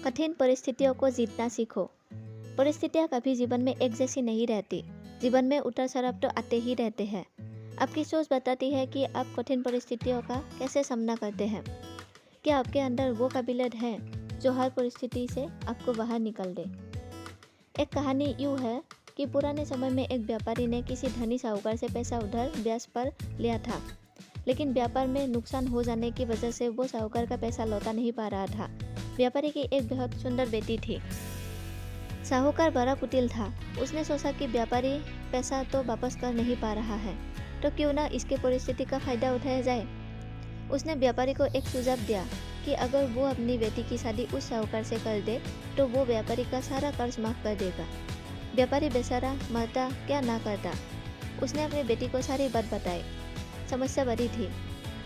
कठिन परिस्थितियों को जीतना सीखो। परिस्थितियाँ कभी जीवन में एक जैसी नहीं रहती। जीवन में उतार चढ़ाव तो आते ही रहते हैं। आपकी सोच बताती है कि आप कठिन परिस्थितियों का कैसे सामना करते हैं। क्या आपके अंदर वो काबिलियत है जो हर परिस्थिति से आपको बाहर निकाल दे। एक कहानी यूँ है कि पुराने समय में एक व्यापारी ने किसी धनी साहूकार से पैसा उधार ब्याज पर लिया था, लेकिन व्यापार में नुकसान हो जाने की वजह से वो साहूकार का पैसा लौटा नहीं पा रहा था। व्यापारी की एक बहुत सुंदर बेटी थी। साहूकार बड़ा कुटिल था। उसने सोचा कि व्यापारी पैसा तो वापस कर नहीं पा रहा है, तो क्यों ना इसके परिस्थिति का फायदा उठाया जाए। उसने व्यापारी को एक सुझाव दिया कि अगर वो अपनी बेटी की शादी उस साहूकार से कर दे तो वो व्यापारी का सारा कर्ज माफ कर देगा। व्यापारी बेचारा मरता क्या ना करता। उसने अपनी बेटी को सारी बात बताई। समस्या बड़ी थी।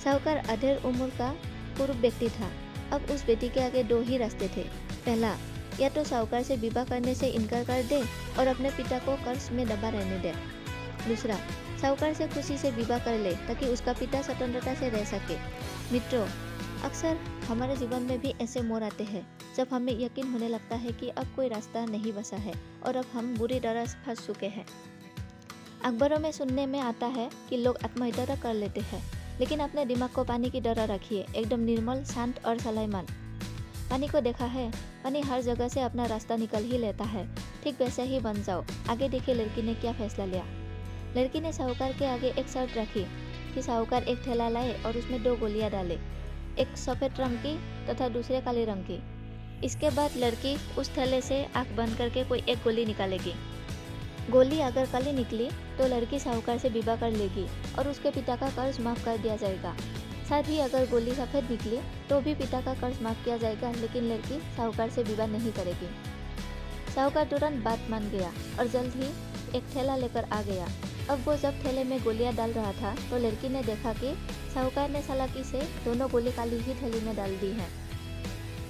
साहूकार अधेड़ उम्र का कुरूप व्यक्ति था। अब उस बेटी के आगे दो ही रास्ते थे। पहला, या तो साहूकार से विवाह करने से इनकार कर दे और अपने पिता को कर्ज में दबा रहने दे। दूसरा, साहूकार से खुशी से विवाह कर ले ताकि उसका पिता स्वतंत्रता से रह सके। मित्रों, अक्सर हमारे जीवन में भी ऐसे मोड़ आते हैं जब हमें यकीन होने लगता है कि अब कोई रास्ता नहीं बचा है और अब हम बुरी तरह फंस चुके हैं। अखबारों में सुनने में आता है कि लोग आत्महत्या कर लेते हैं, लेकिन अपने दिमाग को पानी की तरह रखिए, एकदम निर्मल, शांत और सलाईमान। पानी को देखा है, पानी हर जगह से अपना रास्ता निकल ही लेता है। ठीक वैसे ही बन जाओ। आगे देखिए लड़की ने क्या फैसला लिया। लड़की ने साहूकार के आगे एक शर्त रखी कि साहूकार एक थैला लाए और उसमें 2 गोलियां डाले, एक सफ़ेद रंग की तथा दूसरे काले रंग की। इसके बाद लड़की उस थैले से आँख बंद करके कोई एक गोली निकालेगी। गोली अगर काली निकली तो लड़की साहूकार से विवाह कर लेगी और उसके पिता का कर्ज माफ़ कर दिया जाएगा। साथ ही अगर गोली सफ़ेद निकली तो भी पिता का कर्ज माफ़ किया जाएगा, लेकिन लड़की साहूकार से विवाह नहीं करेगी। साहूकार तुरंत बात मान गया और जल्द ही एक थैला लेकर आ गया। अब वो जब थैले में गोलियां डाल रहा था तो लड़की ने देखा कि साहूकार ने चालाकी से दोनों गोली काली ही थैली में डाल दी है।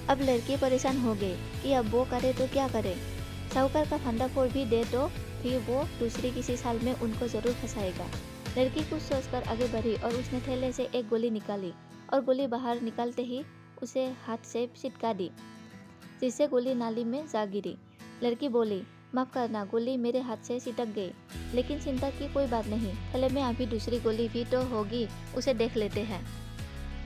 अब लड़की परेशान हो गई कि अब वो करे तो क्या करे। साहूकार का फंडाफोड़ भी दे तो भी वो दूसरी किसी साल में उनको ज़रूर फंसाएगा। लड़की कुछ सोचकर आगे बढ़ी और उसने थैले से एक गोली निकाली और गोली बाहर निकालते ही उसे हाथ से छिटका दी, जिससे गोली नाली में जा गिरी। लड़की बोली, माफ़ करना, गोली मेरे हाथ से छिटक गई, लेकिन चिंता की कोई बात नहीं, थैले में अभी दूसरी गोली भी तो होगी, उसे देख लेते हैं।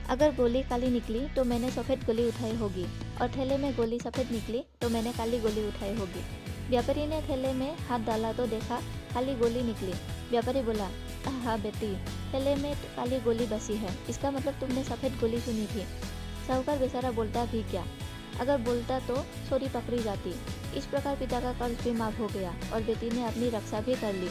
अगर गोली काली निकली तो मैंने सफ़ेद गोली उठाई होगी और थैले में गोली सफ़ेद निकली तो मैंने काली गोली उठाई होगी। व्यापारी ने थैले में हाथ डाला तो देखा काली गोली निकली। व्यापारी बोला, हाँ बेटी, थैले में काली गोली बची है, इसका मतलब तुमने सफ़ेद गोली सुनी थी। साहूकार बेचारा बोलता भी क्या, अगर बोलता तो चोरी पकड़ी जाती। इस प्रकार पिता का कर्ज भी माफ हो गया और बेटी ने अपनी रक्षा भी कर ली।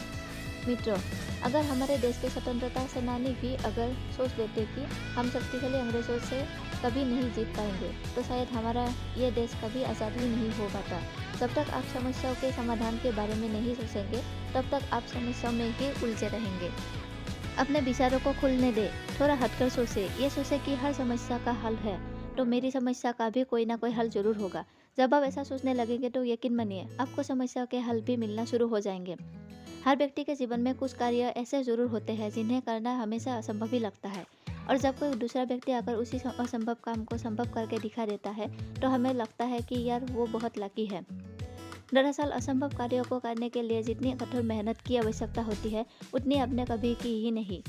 मित्रों, अगर हमारे देश के स्वतंत्रता सेनानी भी अगर सोच लेते कि हम शक्तिशाली अंग्रेजों से कभी नहीं जीत पाएंगे, तो शायद हमारा ये देश कभी आज़ाद ही नहीं हो पाता। जब तक आप समस्याओं के समाधान के बारे में नहीं सोचेंगे, तब तक आप समस्याओं में ही उलझे रहेंगे। अपने विचारों को खुलने दे, थोड़ा हटकर सोचे। ये सोचे कि हर समस्या का हल है तो मेरी समस्या का भी कोई ना कोई हल जरूर होगा। जब आप ऐसा सोचने लगेंगे तो यकीन मानिए आपको समस्या के हल भी मिलना शुरू हो जाएंगे। हर व्यक्ति के जीवन में कुछ कार्य ऐसे जरूर होते हैं जिन्हें करना हमेशा असंभव ही लगता है, और जब कोई दूसरा व्यक्ति आकर उसी असंभव काम को संभव करके दिखा देता है तो हमें लगता है कि यार वो बहुत लकी है। दरअसल असंभव कार्यों को करने के लिए जितनी कठोर मेहनत की आवश्यकता होती है उतनी आपने कभी की ही नहीं।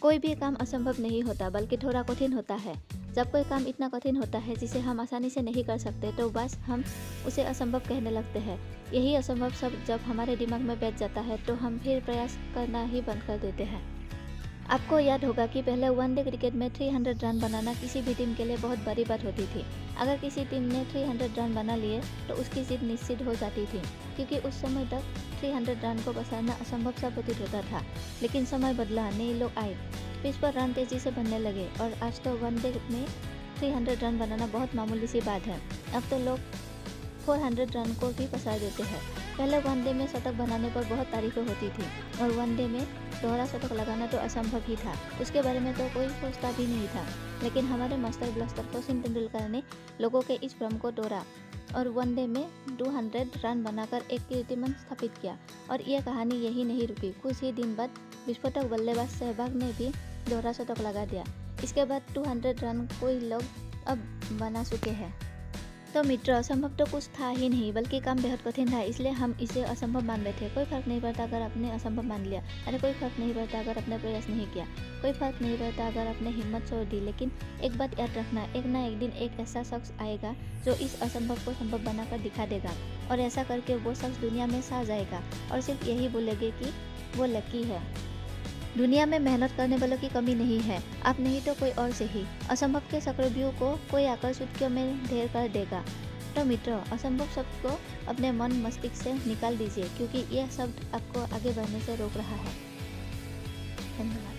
कोई भी काम असंभव नहीं होता, बल्कि थोड़ा कठिन होता है। जब कोई काम इतना कठिन होता है जिसे हम आसानी से नहीं कर सकते तो बस हम उसे असंभव कहने लगते हैं। यही असंभव शब्द जब हमारे दिमाग में बैठ जाता है तो हम फिर प्रयास करना ही बंद कर देते हैं। आपको याद होगा कि पहले वनडे क्रिकेट में 300 रन बनाना किसी भी टीम के लिए बहुत बड़ी बात होती थी। अगर किसी टीम ने 300 रन बना लिए तो उसकी जीत निश्चित हो जाती थी, क्योंकि उस समय तक 300 रन को बचाना असंभव सा प्रतीत होता था। लेकिन समय बदला, नए लोग आए, पिच पर रन तेजी से बनने लगे और आज तो वनडे में 300 रन बनाना बहुत मामूली सी बात है। अब तो लोग 400 रन को भी पछाड़ देते हैं। पहले वनडे में शतक बनाने पर बहुत तारीफें होती थी और वनडे में दोहरा शतक लगाना तो असंभव ही था, उसके बारे में तो कोई सोचता भी नहीं था। लेकिन हमारे मास्टर ब्लास्टर सचिन तेंदुलकर ने लोगों के इस भ्रम को तोड़ा और वनडे में 200 रन बनाकर एक कीर्तिमान स्थापित किया। और यह कहानी यही नहीं रुकी, कुछ ही दिन बाद विस्फोटक बल्लेबाज सहवाग ने भी दोहरा शतक लगा दिया। इसके बाद 200 रन कोई लोग अब बना चुके हैं। तो मित्रों, असंभव तो कुछ था ही नहीं, बल्कि काम बेहद कठिन था, इसलिए हम इसे असंभव मान रहे थे। कोई फर्क नहीं पड़ता अगर आपने असंभव मान लिया, अरे कोई फर्क नहीं पड़ता अगर आपने प्रयास नहीं किया, कोई फर्क नहीं पड़ता अगर आपने हिम्मत छोड़ दी। लेकिन एक बात याद रखना, एक ना एक दिन एक ऐसा शख्स आएगा जो इस असंभव को संभव बनाकर दिखा देगा, और ऐसा करके वो शख्स दुनिया में छा जाएगा और सिर्फ यही बोलेंगे कि वो लकी है। दुनिया में मेहनत करने वालों की कमी नहीं है, आप नहीं तो कोई और सही। असंभव के चक्रव्यूह को कोई आकर चुटकियों में ढेर कर देगा। तो मित्रों, असंभव शब्द को अपने मन मस्तिष्क से निकाल दीजिए, क्योंकि यह शब्द आपको आगे बढ़ने से रोक रहा है। धन्यवाद।